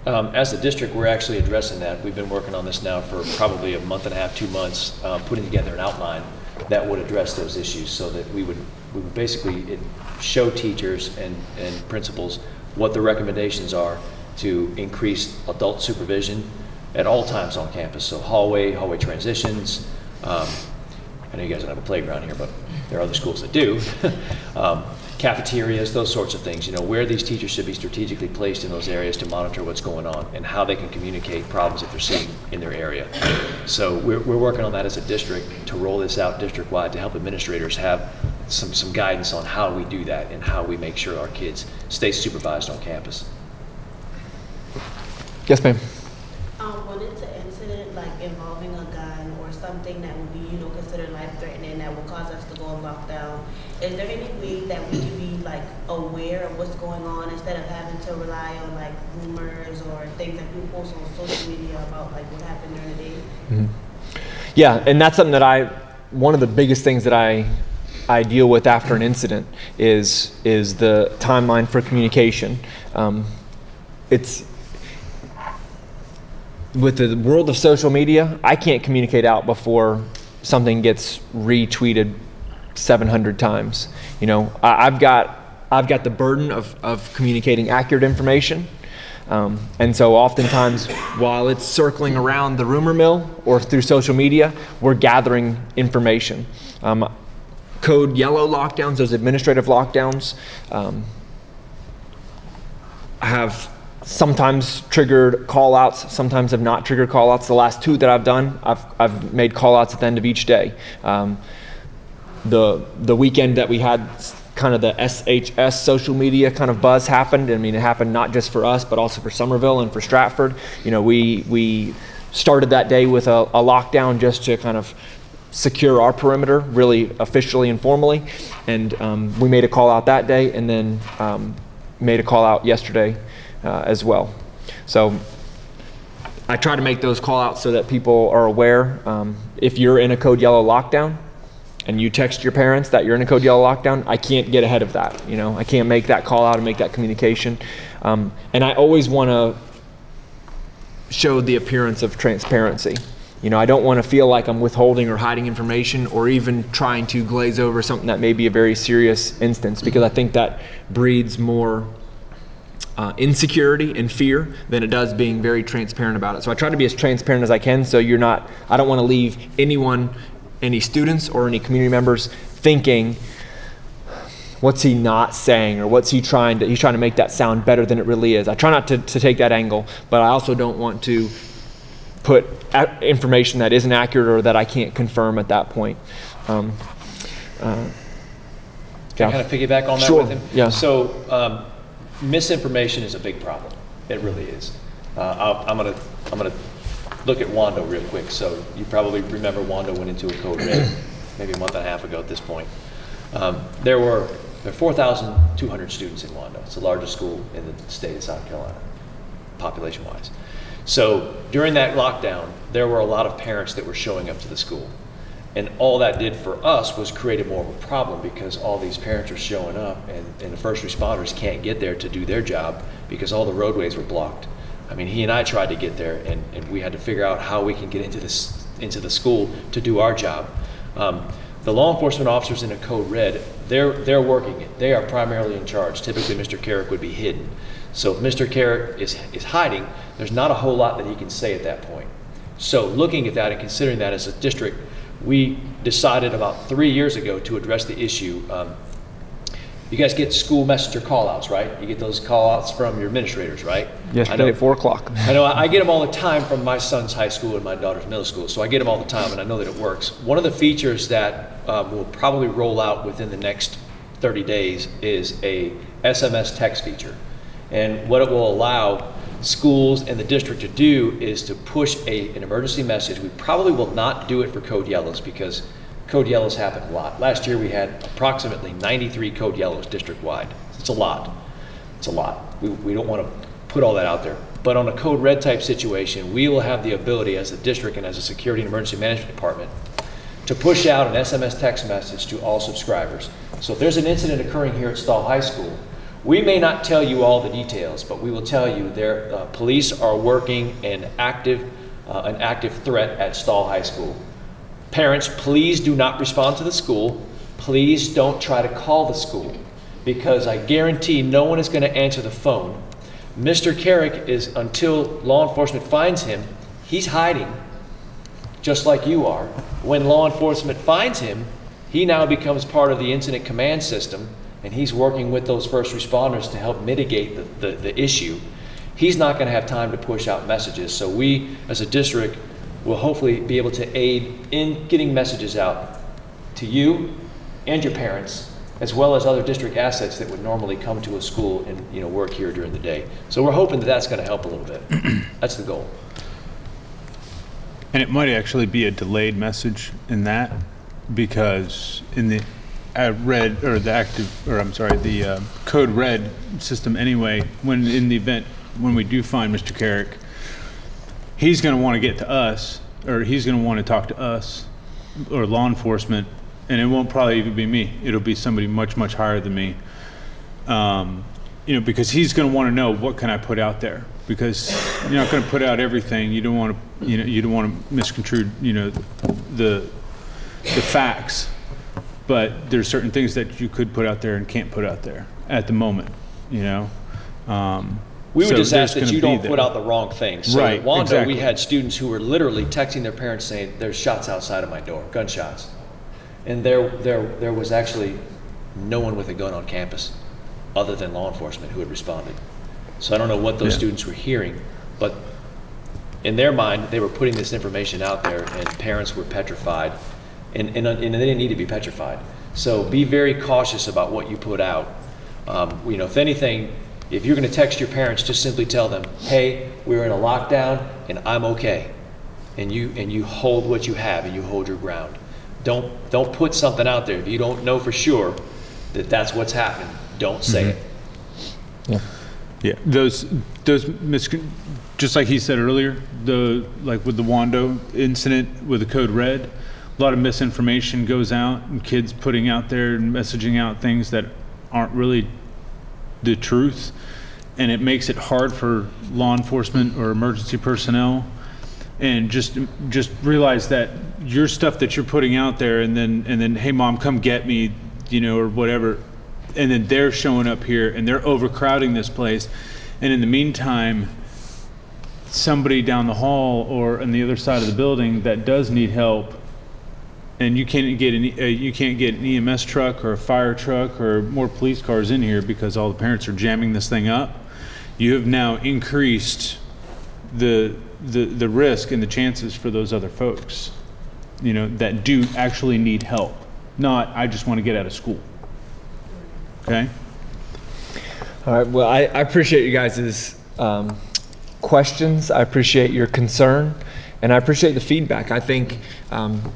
As a district, we're actually addressing that. We've been working on this now for probably a month and a half, 2 months, putting together an outline that would address those issues so that we would basically show teachers and principals what the recommendations are to increase adult supervision at all times on campus. So hallway transitions. I know you guys don't have a playground here, but there are other schools that do. Cafeterias, those sorts of things, you know, where these teachers should be strategically placed in those areas to monitor what's going on and how they can communicate problems that they're seeing in their area. So we're working on that as a district to roll this out district-wide to help administrators have some guidance on how we do that and how we make sure our kids stay supervised on campus. Yes, ma'am. When it's an incident like involving a gun or something that would be, you know, considered life-threatening that will cause us to go on lockdown, is there any way that we can be like aware of what's going on instead of having to rely on like rumors or things that people post on social media about like what happened during the day? Mm-hmm. Yeah, and that's something that one of the biggest things that I deal with after an incident is the timeline for communication. It's with the world of social media, I can't communicate out before something gets retweeted 700 times. You know, I've got the burden of communicating accurate information. And so oftentimes, while it's circling around the rumor mill or through social media, we're gathering information. Code yellow lockdowns, those administrative lockdowns, have sometimes triggered call-outs, sometimes have not triggered call-outs. The last 2 that I've done, I've made call-outs at the end of each day. The weekend that we had kind of the SHS social media kind of buzz happened. I mean, it happened not just for us, but also for Somerville and for Stratford. You know, we started that day with a lockdown just to kind of secure our perimeter, really officially and formally. And we made a call out that day, and then made a call out yesterday as well. So I try to make those call outs so that people are aware. If you're in a code yellow lockdown and you text your parents that you're in a code yellow lockdown, I can't get ahead of that. You know, I can't make that call out and make that communication. And I always want to show the appearance of transparency. You know, I don't want to feel like I'm withholding or hiding information or even trying to glaze over something that may be a very serious instance, because I think that breeds more insecurity and fear than it does being very transparent about it. So I try to be as transparent as I can, so I don't want to leave anyone, any students or any community members thinking, what's he not saying, or what's he's trying to make that sound better than it really is. I try not to take that angle, but I also don't want to put information that isn't accurate or that I can't confirm at that point. Can I kind of piggyback on that Sure. with him? Yeah. So misinformation is a big problem. It really is. I'm gonna look at Wando real quick. So you probably remember Wando went into a code red maybe a month and a half ago at this point. There are 4,200 students in Wando. It's the largest school in the state of South Carolina, population-wise. So during that lockdown, there were a lot of parents that were showing up to the school. And all that did for us was create more of a problem, because all these parents are showing up and the first responders can't get there to do their job because all the roadways were blocked. I mean, he and I tried to get there, and we had to figure out how we can get into the school to do our job. The law enforcement officers in a code red, they're working it. They are primarily in charge. Typically, Mr. Carrick would be hidden. So if Mr. Carrick is hiding, there's not a whole lot that he can say at that point. So looking at that and considering that as a district, we decided about 3 years ago to address the issue. You guys get school messenger call-outs, right? You get those call-outs from your administrators, right? Yesterday at 4 o'clock. I know I get them all the time from my son's high school and my daughter's middle school, so I get them all the time, and I know that it works. One of the features that will probably roll out within the next 30 days is a SMS text feature. And what it will allow schools and the district to do is to push an emergency message. We probably will not do it for code yellows, because code yellows happen a lot. Last year we had approximately 93 code yellows district-wide. It's a lot. It's a lot. We don't want to put all that out there. But on a code red type situation, we will have the ability as a district and as a security and emergency management department to push out an SMS text message to all subscribers. So if there's an incident occurring here at Stall High School, we may not tell you all the details, but we will tell you their police are working an active threat at Stall High School. Parents, please do not respond to the school. Please don't try to call the school, because I guarantee no one is going to answer the phone. Mr. Carrick is, until law enforcement finds him, he's hiding, just like you are. When law enforcement finds him, he now becomes part of the incident command system, and he's working with those first responders to help mitigate the issue. He's not going to have time to push out messages. So we, as a district, will hopefully be able to aid in getting messages out to you and your parents, as well as other district assets that would normally come to a school and work here during the day. So we're hoping that that's going to help a little bit. That's the goal. And it might actually be a delayed message in that, because in the the code red system anyway, in the event when we do find Mr. Carrick, he's going to want to get to us, or he's going to want to talk to us or law enforcement, and it won't probably even be me. It'll be somebody much, much higher than me. Because he's going to want to know, what can I put out there? Because you're not going to put out everything. You don't want to, you don't want to misconstrue, the facts. But there's certain things that you could put out there and can't put out there at the moment, We would just ask that you don't put out the wrong things. So right, at Wando, exactly. we had students who were literally texting their parents saying, there's shots outside of my door, gunshots. And there was actually no one with a gun on campus other than law enforcement who had responded. So I don't know what those students were hearing, but in their mind, they were putting this information out there, and parents were petrified, and they didn't need to be petrified. So be very cautious about what you put out. If anything, if you're going to text your parents, just simply tell them, hey, we're in a lockdown and I'm okay. And you hold what you have and you hold your ground. Don't put something out there if you don't know for sure that that's what's happening. Don't say it. Yeah, those just like he said earlier, like with the Wando incident with the code red, a lot of misinformation goes out, and kids putting out there and messaging out things that aren't really the truth, and it makes it hard for law enforcement or emergency personnel. And just realize that your stuff that you're putting out there, and then hey mom, come get me, or whatever, and then they're showing up here and they're overcrowding this place, and in the meantime somebody down the hall or on the other side of the building that does need help, and you can't get an EMS truck or a fire truck or more police cars in here because all the parents are jamming this thing up, you have now increased the risk and the chances for those other folks, that do actually need help. Not, I just want to get out of school. Okay? All right, well, I appreciate you guys' questions. I appreciate your concern, and I appreciate the feedback. I think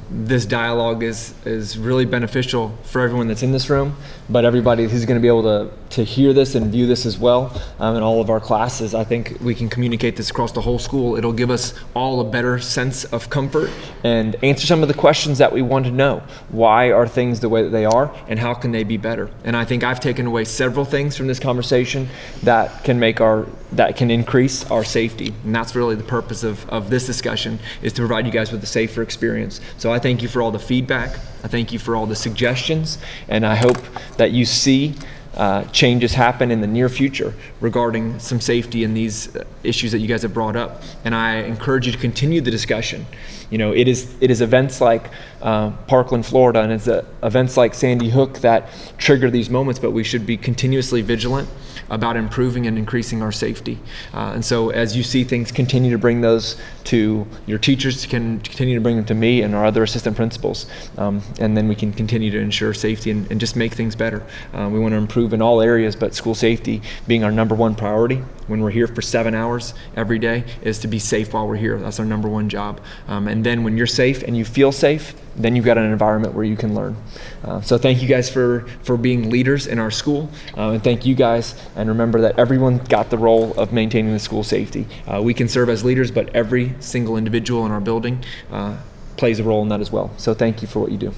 this dialogue is really beneficial for everyone that's in this room, but everybody who's going to be able to hear this and view this as well in all of our classes. I think we can communicate this across the whole school. It'll give us all a better sense of comfort and answer some of the questions that we want to know. Why are things the way that they are, and how can they be better? And I think I've taken away several things from this conversation that can increase our safety. And that's really the purpose of this discussion, is to provide you guys with a safer experience. So I thank you for all the feedback. I thank you for all the suggestions, and I hope that you see changes happen in the near future regarding some safety in these issues that you guys have brought up. And I encourage you to continue the discussion. You know, it is events like Parkland, Florida, and it's events like Sandy Hook that trigger these moments, but we should be continuously vigilant about improving and increasing our safety. And so as you see things, continue to bring those to your teachers, can continue to bring them to me and our other assistant principals. And then we can continue to ensure safety and just make things better. We want to improve in all areas, but school safety being our #1 priority when we're here for 7 hours every day is to be safe while we're here. That's our #1 job. And then when you're safe and you feel safe, then you've got an environment where you can learn. So thank you guys for being leaders in our school, and thank you guys, and remember that everyone got the role of maintaining the school safety. We can serve as leaders, but every single individual in our building plays a role in that as well. So thank you for what you do.